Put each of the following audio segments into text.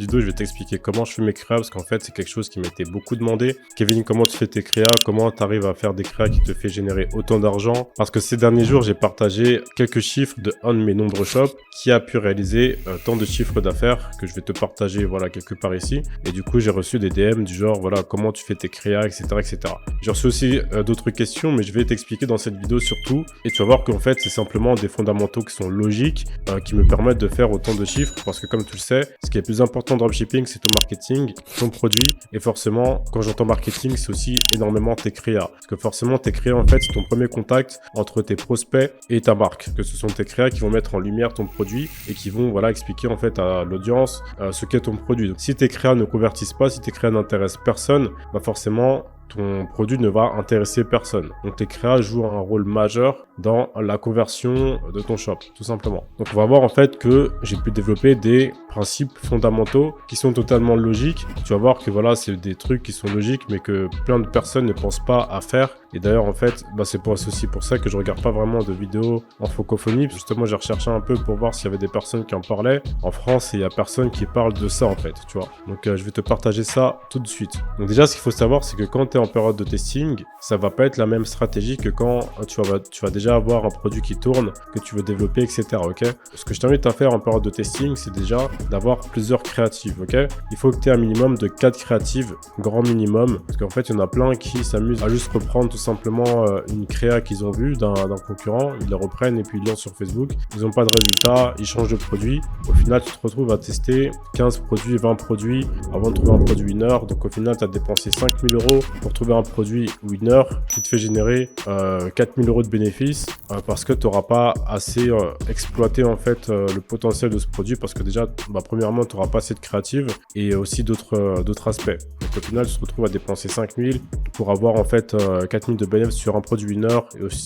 vidéo, je vais t'expliquer comment je fais mes créas parce qu'en fait, c'est quelque chose qui m'était beaucoup demandé. Kevin, comment tu fais tes créas? Comment tu arrives à faire des créas qui te fait générer autant d'argent? Parce que ces derniers jours, j'ai partagé quelques chiffres de un de mes nombreux shops qui a pu réaliser tant de chiffres d'affaires que je vais te partager, voilà, quelque part ici. Et du coup, j'ai reçu des DM du genre, voilà, comment tu fais tes créas, etc., etc. J'ai reçu aussi d'autres questions, mais je vais t'expliquer dans cette vidéo surtout. Et tu vas voir qu'en fait, c'est simplement des fondamentaux qui sont logiques, qui me permettent de faire autant de chiffres. Parce que comme tu le sais, ce qui est le plus important dans le dropshipping, c'est ton marketing, ton produit. Et forcément, quand j'entends marketing, c'est aussi énormément tes créas. Parce que forcément, tes créas, en fait, c'est ton premier contact entre tes prospects et ta marque. Que ce sont tes créas qui vont mettre en lumière ton produit et qui vont, voilà, expliquer en fait à l'audience ce qu'est ton produit. Donc, si tes créas ne convertissent pas, si tes créas n'intéressent personne, bah forcément, ton produit ne va intéresser personne. Donc tes créas jouent un rôle majeur dans la conversion de ton shop, tout simplement. Donc on va voir en fait que j'ai pu développer des principes fondamentaux qui sont totalement logiques. Tu vas voir que voilà, c'est des trucs qui sont logiques mais que plein de personnes ne pensent pas à faire. Et d'ailleurs en fait, bah, c'est aussi pour ça que je regarde pas vraiment de vidéos en francophonie. Justement, j'ai recherché un peu pour voir s'il y avait des personnes qui en parlaient. En France, il y a personne qui parle de ça en fait, tu vois. Donc je vais te partager ça tout de suite. Donc déjà, ce qu'il faut savoir, c'est que quand tu es en période de testing, ça va pas être la même stratégie que quand tu vas déjà avoir un produit qui tourne, que tu veux développer, etc. Ok. Ce que je t'invite à faire en période de testing, c'est déjà d'avoir plusieurs créatives. Ok. Il faut que tu aies un minimum de 4 créatives, grand minimum, parce qu'en fait, il y en a plein qui s'amusent à juste reprendre tout simplement une créa qu'ils ont vue d'un concurrent, ils la reprennent et puis ils lancent sur Facebook. Ils n'ont pas de résultat, ils changent de produit. Au final, tu te retrouves à tester 15 produits, 20 produits avant de trouver un produit winner. Donc au final, tu as dépensé 5 000 € pour trouver un produit winner qui te fait générer 4 000 € de bénéfices parce que tu n'auras pas assez exploité en fait le potentiel de ce produit parce que déjà, bah, premièrement, tu n'auras pas assez de créative et aussi d'autres aspects. Donc au final, tu te retrouves à dépenser 5 000 pour avoir en fait 4 000 de bénéfices sur un produit winner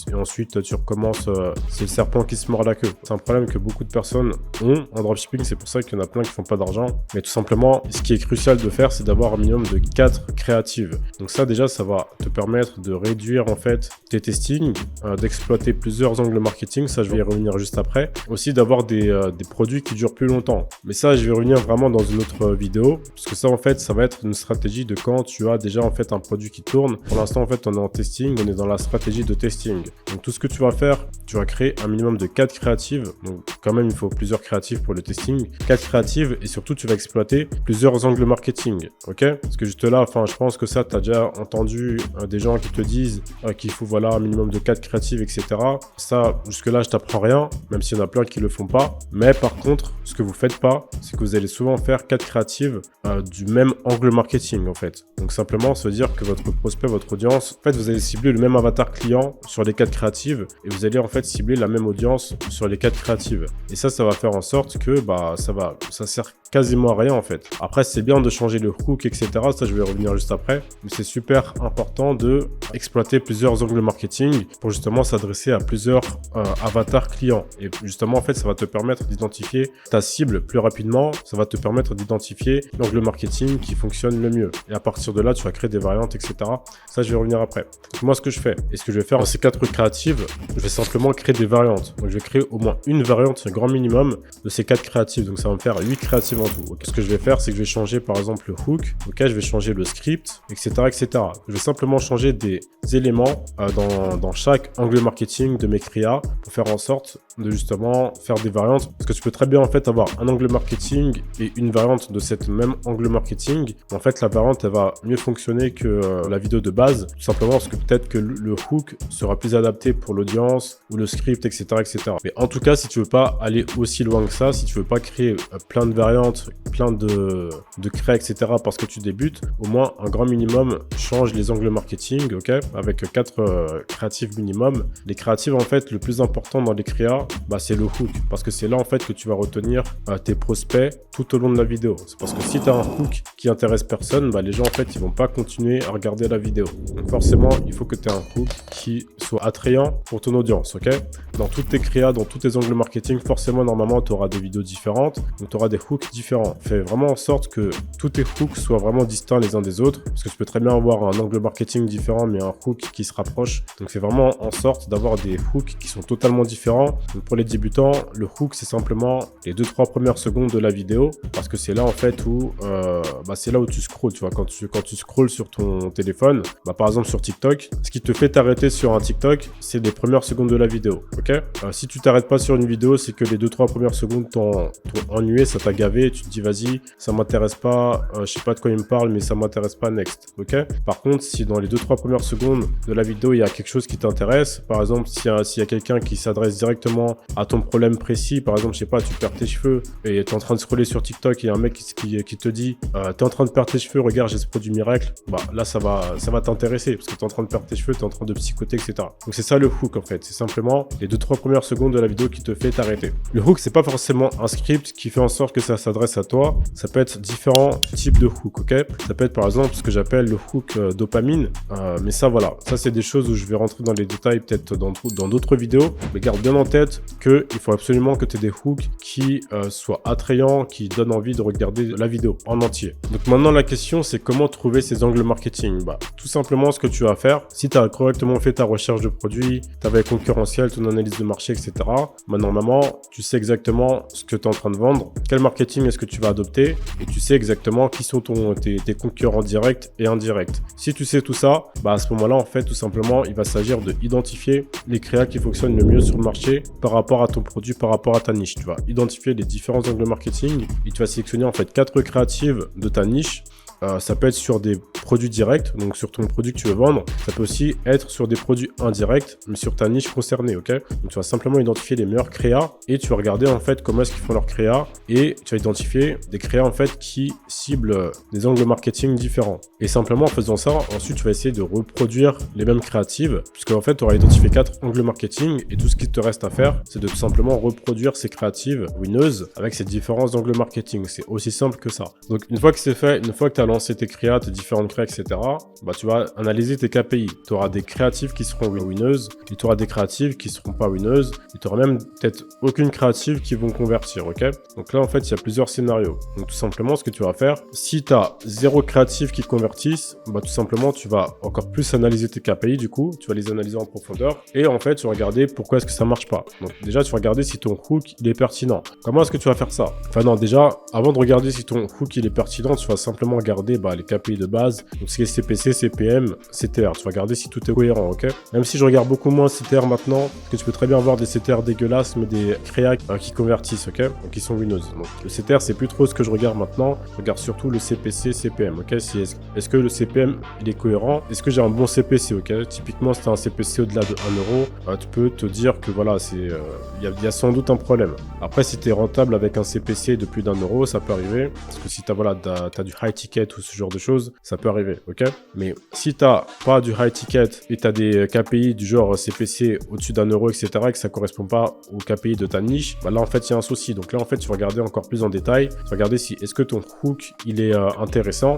et ensuite tu recommences, c'est le serpent qui se mord la queue. C'est un problème que beaucoup de personnes ont en dropshipping, c'est pour ça qu'il y en a plein qui font pas d'argent. Mais tout simplement, ce qui est crucial de faire, c'est d'avoir un minimum de 4 créatives. Donc ça déjà, ça va te permettre de réduire en fait tes testings, d'exploiter plusieurs angles marketing, ça je vais y revenir juste après. Aussi d'avoir des produits qui durent plus longtemps. Mais ça, je vais revenir vraiment dans une autre vidéo, parce que ça en fait, ça va être une stratégie de quand tu as déjà en fait un produit qui tourne. Pour l'instant en fait, on est en testing, on est dans la stratégie de testing. Donc tout ce que tu vas faire, tu vas créer un minimum de 4 créatives. Donc quand même, il faut plusieurs créatives pour le testing. 4 créatives et surtout, tu vas exploiter plusieurs angles marketing. Ok? Parce que juste là, enfin, je pense que ça, tu as déjà entendu des gens qui te disent qu'il faut voilà un minimum de 4 créatives, etc. Ça, jusque-là, je t'apprends rien, même s'il y en a plein qui le font pas. Mais par contre, ce que vous faites pas, c'est que vous allez souvent faire 4 créatives du même angle marketing, en fait. Donc simplement, ça veut dire que votre prospect, votre audience, en fait, vous allez cibler le même avatar client sur les 4 créatives et vous allez en fait cibler la même audience sur les 4 créatives. Et ça va faire en sorte que bah ça sert quasiment à rien en fait. Après, c'est bien de changer le hook, etc. Ça, je vais revenir juste après. Mais c'est super important de exploiter plusieurs angles marketing pour justement s'adresser à plusieurs avatars clients. Et justement, en fait, ça va te permettre d'identifier ta cible plus rapidement. Ça va te permettre d'identifier l'angle marketing qui fonctionne le mieux. Et à partir de là, tu vas créer des variantes, etc. Ça, je vais revenir après. Donc, moi, ce que je fais et ce que je vais faire dans ces 4 créatives, je vais simplement créer des variantes. Donc, je vais créer au moins une variante, c'est un grand minimum de ces 4 créatives. Donc, ça va me faire 8 créatives en tout. Okay. Ce que je vais faire, c'est que je vais changer par exemple le hook. Ok, je vais changer le script, etc., etc. Je vais simplement changer des éléments dans chaque angle marketing de mes créas pour faire en sorte de justement faire des variantes. Parce que tu peux très bien en fait avoir un angle marketing et une variante de cette même angle marketing. En fait, la variante, elle va mieux fonctionner que la vidéo de base. Tout simplement parce que peut-être que le hook sera plus adapté pour l'audience ou le script, etc., etc. Mais en tout cas, si tu veux pas aller aussi loin que ça, si tu veux pas créer plein de variantes, plein de créas, etc. parce que tu débutes, au moins un grand minimum, change les angles marketing, ok, avec 4 créatives minimum. Les créatives, en fait, le plus important dans les créas, bah, c'est le hook, parce que c'est là, en fait, que tu vas retenir tes prospects tout au long de la vidéo. C'est parce que si tu as un hook qui intéresse personne, bah, les gens en fait ils vont pas continuer à regarder la vidéo. Donc forcément, il faut que tu aies un hook qui soit attrayant pour ton audience, ok? Dans toutes tes créas, dans tous tes angles marketing, forcément, normalement, tu auras des vidéos différentes, donc tu auras des hooks différents. Fais vraiment en sorte que tous tes hooks soient vraiment distincts les uns des autres, parce que tu peux très bien avoir un angle marketing différent, mais un hook qui se rapproche. Donc fais vraiment en sorte d'avoir des hooks qui sont totalement différents. Donc pour les débutants, le hook, c'est simplement les 2-3 premières secondes de la vidéo, parce que c'est là en fait où c'est là où tu scrolles, tu vois, quand tu scrolles sur ton téléphone, par exemple sur TikTok, ce qui te fait t'arrêter sur un TikTok, c'est les premières secondes de la vidéo, ok? Si tu t'arrêtes pas sur une vidéo, c'est que les 2-3 premières secondes t'ont ennuyé, ça t'a gavé, et tu te dis vas-y, ça m'intéresse pas, je sais pas de quoi il me parle, mais ça m'intéresse pas, next, ok? Par contre, si dans les 2-3 premières secondes de la vidéo, il y a quelque chose qui t'intéresse, par exemple, s'il y a quelqu'un qui s'adresse directement à ton problème précis, par exemple, je sais pas, tu perds tes cheveux et tu es en train de scroller sur TikTok et il y a un mec qui te dit tu es en train de perdre tes cheveux, regarde, j'ai ce produit miracle, là ça va t'intéresser parce que tu es en train de perdre tes cheveux, tu es en train de psychoter, etc. Donc c'est ça le hook en fait, c'est simplement les 2-3 premières secondes de la vidéo qui te fait t'arrêter. Le hook, c'est pas forcément un script qui fait en sorte que ça s'adresse à toi, ça peut être différents types de hook, ok? Ça peut être par exemple ce que j'appelle le hook dopamine, mais ça voilà, ça c'est des choses où je vais rentrer dans les détails peut-être dans d'autres vidéos, mais garde bien en tête qu'il faut absolument que tu aies des hooks qui soient attrayants, qui donnent envie de regarder la vidéo en entier. Donc maintenant la question c'est comment trouver ces angles marketing. Tout simplement ce que tu vas faire, si tu as correctement fait ta recherche de produits, ta veille concurrentielle, ton analyse de marché, etc. Normalement tu sais exactement ce que tu es en train de vendre, quel marketing est-ce que tu vas adopter et tu sais exactement qui sont tes concurrents directs et indirects. Si tu sais tout ça, à ce moment-là en fait tout simplement il va s'agir de identifier les créas qui fonctionnent le mieux sur le marché par rapport à ton produit, par rapport à ta niche. Tu vas identifier les différents angles marketing et tu vas sélectionner en fait 4 créatives de ta niche. Ça peut être sur des produits directs, donc sur ton produit que tu veux vendre. Ça peut aussi être sur des produits indirects, mais sur ta niche concernée, ok? Donc tu vas simplement identifier les meilleurs créas et tu vas regarder en fait comment est-ce qu'ils font leurs créas et tu vas identifier des créas en fait qui ciblent des angles marketing différents. Et simplement en faisant ça, ensuite tu vas essayer de reproduire les mêmes créatives, puisque en fait tu auras identifié 4 angles marketing et tout ce qui te reste à faire, c'est de tout simplement reproduire ces créatives winneuses avec ces différents angles marketing. C'est aussi simple que ça. Donc une fois que c'est fait, une fois que tu as lancé tes créas, tes différentes créas, etc., tu vas analyser tes KPI. Tu auras des créatives qui seront winneuses et tu auras des créatives qui seront pas winneuses et tu auras même peut-être aucune créative qui vont convertir, ok? Donc là, en fait, il y a plusieurs scénarios. Donc tout simplement, ce que tu vas faire, si tu as 0 créative qui convertissent, tout simplement, tu vas encore plus analyser tes KPI, du coup, tu vas les analyser en profondeur et en fait, tu vas regarder pourquoi est-ce que ça marche pas. Donc déjà, tu vas regarder si ton hook, il est pertinent. Comment est-ce que tu vas faire ça? Enfin non, déjà, avant de regarder si ton hook, il est pertinent, tu vas simplement regarder les KPI de base, donc ce qui est CPC, CPM, CTR. Tu vas regarder si tout est cohérent, ok? Même si je regarde beaucoup moins CTR maintenant, parce que tu peux très bien avoir des CTR dégueulasses, mais des créas qui convertissent, ok? Donc qui sont winneuses. Donc le CTR, c'est plus trop ce que je regarde maintenant. Je regarde surtout le CPC, CPM, ok? Est-ce que le CPM, il est cohérent? Est-ce que j'ai un bon CPC, ok? Typiquement, si tu as un CPC au-delà de 1 €, tu peux te dire que voilà, il y a sans doute un problème. Après, si tu es rentable avec un CPC de plus d'1 €, ça peut arriver. Parce que si tu as du high ticket ou ce genre de choses, ça peut arriver, ok? Mais si tu n'as pas du high ticket et tu as des KPI du genre CPC au-dessus d'1 €, etc., et que ça ne correspond pas aux KPI de ta niche, là, en fait, il y a un souci. Donc là, en fait, tu vas regarder encore plus en détail. Tu vas regarder si est-ce que ton hook, il est intéressant.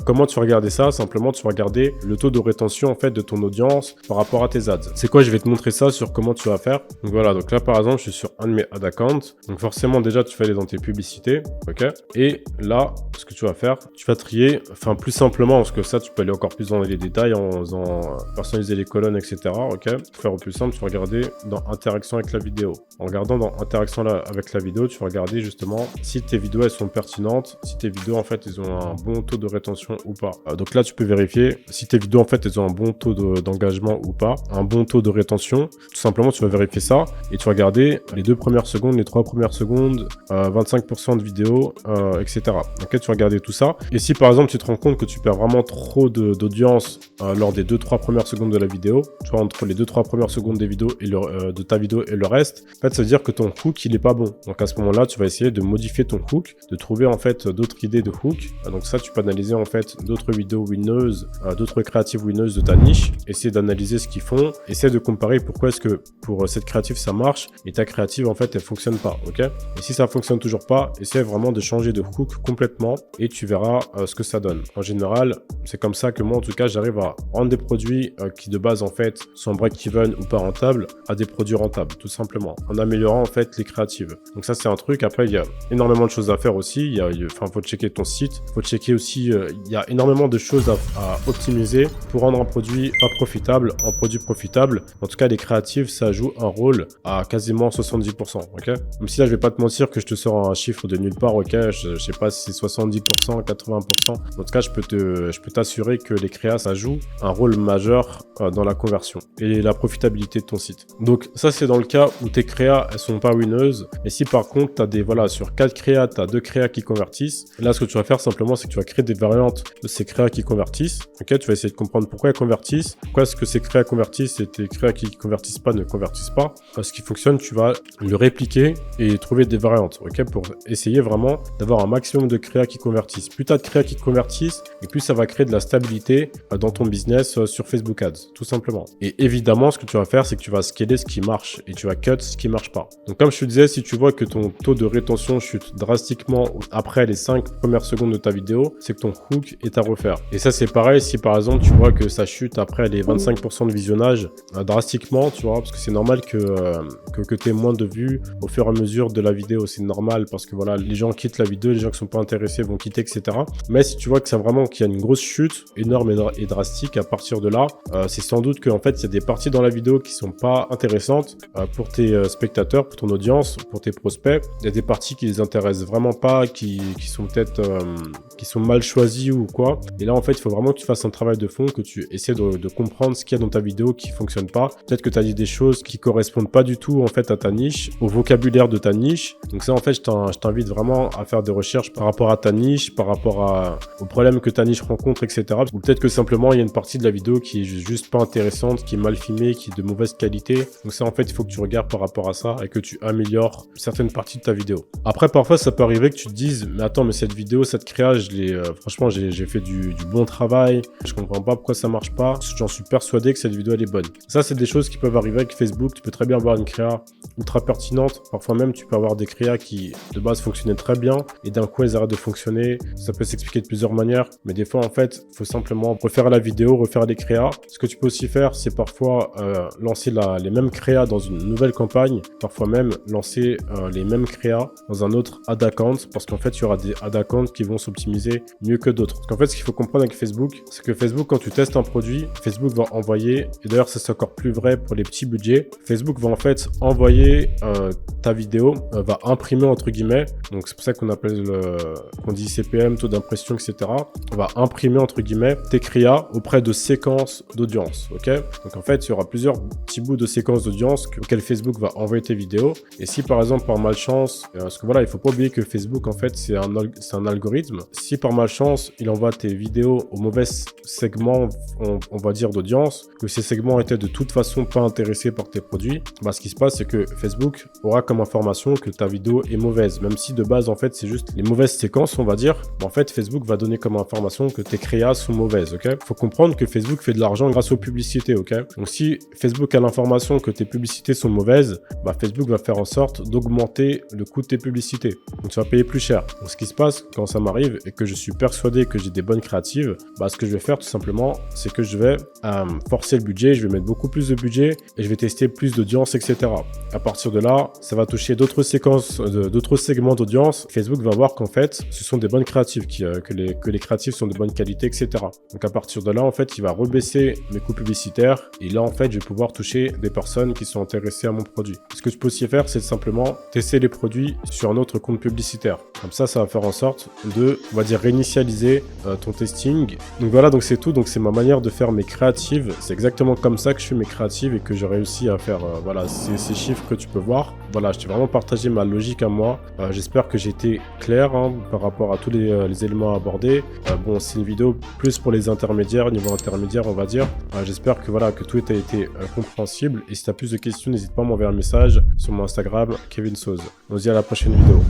Comment tu vas regarder ça? Simplement, tu vas regarder le taux de rétention en fait de ton audience par rapport à tes ads. C'est quoi? Je vais te montrer ça sur comment tu vas faire. Donc voilà, donc là par exemple, je suis sur un de mes ad accounts. Donc forcément déjà, tu vas aller dans tes publicités, ok? Et là, ce que tu vas faire, tu vas trier, enfin plus simplement, parce que ça, tu peux aller encore plus dans les détails en faisant personnaliser les colonnes, etc. Ok? Pour faire au plus simple, tu vas regarder dans interaction avec la vidéo. En regardant dans interaction avec la vidéo, tu vas regarder justement si tes vidéos elles sont pertinentes, si tes vidéos en fait elles ont un bon taux de rétention ou pas. Donc là, tu peux vérifier si tes vidéos en fait elles ont un bon taux d'engagement ou pas, un bon taux de rétention. Tout simplement, tu vas vérifier ça et tu vas regarder les 2 premières secondes, les 3 premières secondes, 25% de vidéos, etc. Ok, tu vas regarder tout ça. Et si par exemple tu te rends compte que tu perds vraiment trop d'audience lors des 2-3 premières secondes de la vidéo, tu vois, entre les 2-3 premières secondes des vidéos et de ta vidéo et le reste, en fait, ça veut dire que ton hook il est pas bon. Donc à ce moment-là, tu vas essayer de modifier ton hook, de trouver en fait d'autres idées de hook. Donc ça, tu peux analyser en fait d'autres vidéos winneuses, d'autres créatives winneuses de ta niche, essayer d'analyser ce qu'ils font, essayer de comparer pourquoi est-ce que pour cette créative ça marche et ta créative en fait elle fonctionne pas, ok? Et si ça fonctionne toujours pas, essaie vraiment de changer de hook complètement et tu verras ce que ça donne. En général, c'est comme ça que moi, en tout cas, j'arrive à rendre des produits qui de base, en fait, sont break-even ou pas rentables à des produits rentables, tout simplement, en améliorant, en fait, les créatives. Donc ça, c'est un truc. Après, il y a énormément de choses à faire aussi. Faut checker ton site. Faut checker aussi, il y a énormément de choses à optimiser pour rendre un produit pas profitable en produit profitable. En tout cas, les créatives, ça joue un rôle à quasiment 70%, ok? Même si là, je vais pas te mentir que je te sors un chiffre de nulle part, ok? Je sais pas si c'est 70%, 80%. En tout cas, je peux t'assurer que les créas, ça joue un rôle majeur dans la conversion et la profitabilité de ton site. Donc ça, c'est dans le cas où tes créas, elles sont pas winneuses. Et si par contre, tu as des, voilà, sur 4 créas, tu as 2 créas qui convertissent, là, ce que tu vas faire simplement, c'est que tu vas créer des variantes de ces créas qui convertissent. Ok, tu vas essayer de comprendre pourquoi elles convertissent, pourquoi est-ce que ces créas convertissent et tes créas qui convertissent pas ne convertissent pas. Ce qui fonctionne, tu vas le répliquer et trouver des variantes, ok, pour essayer vraiment d'avoir un maximum de créas qui convertissent. Plus tu as de créas qui convertissent, et plus ça va créer de la stabilité dans ton business sur Facebook Ads, tout simplement. Et évidemment, ce que tu vas faire, c'est que tu vas scaler ce qui marche et tu vas cut ce qui marche pas. Donc, comme je te disais, si tu vois que ton taux de rétention chute drastiquement après les 5 premières secondes de ta vidéo, c'est que ton hook est à refaire. Et ça, c'est pareil si par exemple, tu vois que ça chute après les 25% de visionnage drastiquement, tu vois, parce que c'est normal que tu aies moins de vues au fur et à mesure de la vidéo. C'est normal parce que voilà, les gens quittent la vidéo, les gens qui sont pas intéressés vont quitter, etc. Mais si tu vois que c'est vraiment qu'il y a une grosse chute énorme et drastique, à partir de là, c'est sans doute qu'en fait, il y a des parties dans la vidéo qui sont pas intéressantes pour tes spectateurs, pour ton audience, pour tes prospects. Il y a des parties qui les intéressent vraiment pas, qui sont peut-être qui sont mal choisies ou quoi. Et là, en fait, il faut vraiment que tu fasses un travail de fond, que tu essaies de comprendre ce qu'il y a dans ta vidéo qui fonctionne pas. Peut-être que tu as dit des choses qui correspondent pas du tout en fait à ta niche, au vocabulaire de ta niche. Donc ça, en fait, je t'invite vraiment à faire des recherches par rapport à ta niche, par rapport aux problèmes que ta niche rencontre, etc. Ou peut-être que simplement, il y a une partie de la vidéo qui est juste pas intéressante, qui est mal filmée, qui est de mauvaise qualité. Donc ça, en fait, il faut que tu regardes par rapport à ça et que tu améliores certaines parties de ta vidéo. Après, parfois, ça peut arriver que tu te dises, mais attends, mais cette vidéo, cette créa, franchement, j'ai fait du bon travail. Je comprends pas pourquoi ça marche pas. J'en suis persuadé que cette vidéo, elle est bonne. Ça, c'est des choses qui peuvent arriver avec Facebook. Tu peux très bien avoir une créa ultra pertinente. Parfois même, tu peux avoir des créas qui, de base, fonctionnaient très bien et d'un coup, elles arrêtent de fonctionner. Ça peut s'expliquer de plusieurs manières. Mais des fois, en fait, il faut simplement refaire la vidéo, refaire les créas. Ce que tu peux aussi faire, c'est parfois lancer les mêmes créas dans une nouvelle campagne. Parfois même, lancer les mêmes créas dans un autre ad account parce qu'en fait, il y aura des ad accounts qui vont s'optimiser mieux que d'autres. Parce qu'en fait, ce qu'il faut comprendre avec Facebook, c'est que Facebook, quand tu testes un produit, Facebook va envoyer, et d'ailleurs, ça c'est encore plus vrai pour les petits budgets, Facebook va en fait envoyer ta vidéo, va imprimer entre guillemets, donc c'est pour ça qu'on dit CPM, taux d'impression, etc. On va imprimer entre guillemets tes créas auprès de séquences d'audience, ok? Donc en fait, il y aura plusieurs petits bouts de séquences d'audience auxquels Facebook va envoyer tes vidéos. Et si par exemple par malchance, parce que voilà, il faut pas oublier que Facebook en fait c'est un algorithme. Si par malchance il envoie tes vidéos au mauvais segment, on va dire d'audience, que ces segments étaient de toute façon pas intéressés par tes produits, bah ce qui se passe c'est que Facebook aura comme information que ta vidéo est mauvaise, même si de base en fait c'est juste les mauvaises séquences on va dire. Bah, en fait Facebook va donner comme information que tes créas sont mauvaises, ok? Faut comprendre que Facebook fait de l'argent grâce aux publicités, ok? Donc si Facebook a l'information que tes publicités sont mauvaises, bah Facebook va faire en sorte d'augmenter le coût de tes publicités. Donc tu vas payer plus cher. Donc ce qui se passe quand ça m'arrive et que je suis persuadé que j'ai des bonnes créatives, bah ce que je vais faire tout simplement, c'est que je vais forcer le budget, je vais mettre beaucoup plus de budget et je vais tester plus d'audience, etc. À partir de là, ça va toucher d'autres séquences, d'autres segments d'audience. Facebook va voir qu'en fait, ce sont des bonnes créatives, que les créatives sont de bonne qualité, etc. Donc à partir de là, en fait, il va rebaisser mes coûts publicitaires et là, en fait, je vais pouvoir toucher des personnes qui sont intéressées à mon produit. Ce que tu peux aussi faire, c'est simplement tester les produits sur un autre compte publicitaire. Comme ça va faire en sorte de, on va dire, réinitialiser ton testing. Donc voilà, donc c'est tout. Donc c'est ma manière de faire mes créatives. C'est exactement comme ça que je fais mes créatives et que j'ai réussi à faire, voilà, ces chiffres que tu peux voir. Voilà, je t'ai vraiment partagé ma logique à moi. J'espère que j'ai été clair par rapport à tous les éléments abordés. Bon, c'est une vidéo plus pour les intermédiaires, niveau intermédiaire, on va dire. J'espère que voilà, que tout a été compréhensible. Et si tu as plus de questions, n'hésite pas à m'envoyer un message sur mon Instagram, Kevin Sauze. On se dit à la prochaine vidéo.